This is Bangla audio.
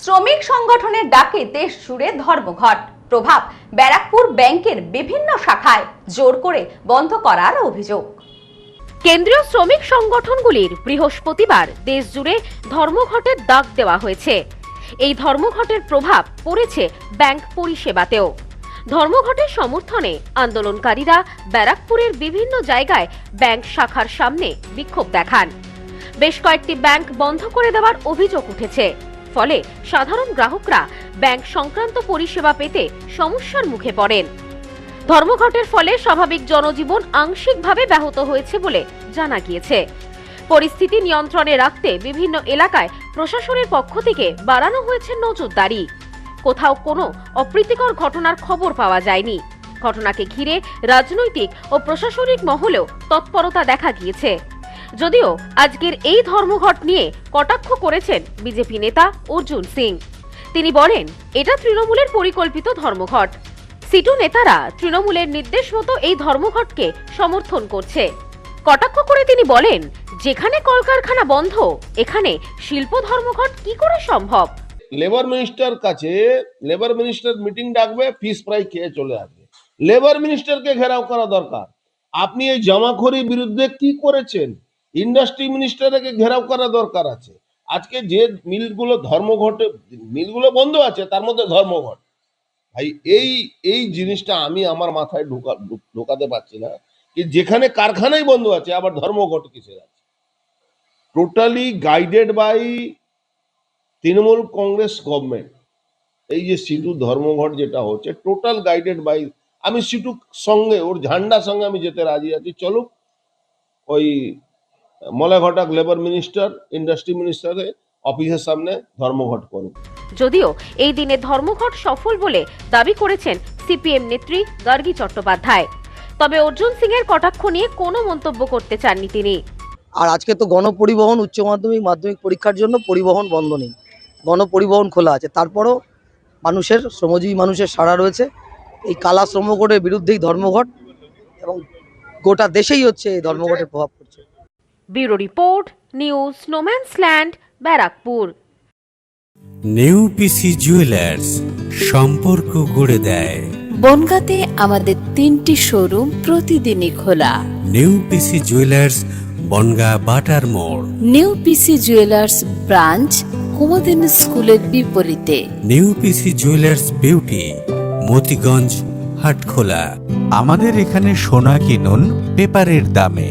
শ্রমিক সংগঠনের ডাকে দেশ জুড়ে ধর্মঘট, প্রভাব ব্যারাকপুর ব্যাংকের বিভিন্ন শাখায় জোর করে বন্ধ করার অভিযোগ। কেন্দ্রীয় শ্রমিক সংগঠনগুলির বৃহস্পতিবার দেশ জুড়ে ধর্মঘটের ডাক দেওয়া হয়েছে। এই ধর্মঘটের প্রভাব পড়েছে ব্যাংক পরিষেবাতেও। ধর্মঘটের সমর্থনে আন্দোলনকারীরা ব্যারাকপুরের বিভিন্ন জায়গায় ব্যাংক শাখার সামনে বিক্ষোভ দেখান। বেশ কয়েকটি ব্যাংক বন্ধ করে দেওয়ার অভিযোগ উঠেছে, ফলে সাধারণ গ্রাহকরা ব্যাংক সংক্রান্ত পরিষেবা পেতে সমস্যার মুখে পড়েন। ধর্মঘটের ফলে স্বাভাবিক জনজীবন আংশিকভাবে ব্যাহত হয়েছে বলে জানা গিয়েছে। পরিস্থিতি নিয়ন্ত্রণে রাখতে বিভিন্ন এলাকায় প্রশাসনের পক্ষ থেকে বাড়ানো হয়েছে নজরদারি। কোথাও কোনো অপ্রীতিকর ঘটনার খবর পাওয়া যায়নি। ঘটনাকে ঘিরে রাজনৈতিক ও প্রশাসনিক মহলেও তৎপরতা দেখা গিয়েছে। যদিও আজকের এই ধর্মঘট নিয়ে কটাক্ষ করেছেন বিজেপি নেতা অর্জুন সিং। তিনি বলেন, এটা তৃণমূলের পরিকল্পিত ধর্মঘট। সিটু নেতারা তৃণমূলের নির্দেশ মতো এই ধর্মঘটকে সমর্থন করছে। কটাক্ষ করে তিনি বলেন, যেখানে কলকারখানা বন্ধ, এখানে শিল্প ধর্মঘট কি করে সম্ভব? লেবার মিনিস্টার কাছে লেবার মিনিস্টার মিটিং ডাকবে, ফিস ফ্রাই খেয়ে চলে আসবে। লেবার মিনিস্টারকে ঘেরাও করা দরকার। আপনি এই জামাখড়ির বিরুদ্ধে কি করেছেন? ইন্ডাস্ট্রি মিনিস্টারকে ঘেরাও করা দরকার আছে। আজকে যে মিলগুলো ধর্মঘটে, মিলগুলো বন্ধ আছে, তার মধ্যে ধর্মঘট। ভাই এই জিনিসটা আমি আমার মাথায় ঢোকাতে পারছি না, যে যেখানে কারখানাই বন্ধ আছে আবার ধর্মঘট কিসের আছে? Totally guided by Trinamool Congress government. এই যে সিটু ধর্মঘট যেটা হচ্ছে, টোটাল গাইডেড বাই। আমি সিটুর সঙ্গে, ওর ঝান্ডার সঙ্গে আমি যেতে রাজি আছি। চলুক ওই মলাঘটাক লেবার মিনিস্টার, ইন্ডাস্ট্রি মিনিস্টারের অফিসের সামনে ধর্মঘট করুক। যদিও এই দিনে ধর্মঘট সফল বলে দাবি করেছেন সিপিএম নেত্রী গার্গী চট্টোপাধ্যায়। তবে অর্জুন সিং এর কটাক্ষ নিয়ে কোনো মন্তব্য করতে চাননি তিনি। আর আজকে তো গণপরিবহন, উচ্চ মাধ্যমিক, মাধ্যমিক পরীক্ষার জন্য পরিবহন বন্ধ নেই, গণপরিবহন খোলা আছে। তারপরও শ্রমজীবী মানুষের সাড়া রয়েছে। এই কালা শ্রমঘটের বিরুদ্ধেই ধর্মঘট, এবং গোটা দেশেই হচ্ছে এই ধর্মঘটের প্রভাব পড়ছে। ব্যুরো রিপোর্ট, নিউজ স্নোম্যান্সল্যান্ড, ব্যারাকপুর। নিউ পিসি জুয়েলার্স, সম্পর্ক গড়ে দেয়। বনগাঁতে আমাদের 3টি শোরুম প্রতিদিনই খোলা। নিউ পিসি জুয়েলার্স, বনগাঁ বাটার মোড়। New PC jewellers branch Kumudini স্কুলের বিপরীতে। New PC jewellers beauty, Motiganj, Hatkhola. আমাদের এখানে সোনা কিনুন পেপারের দামে।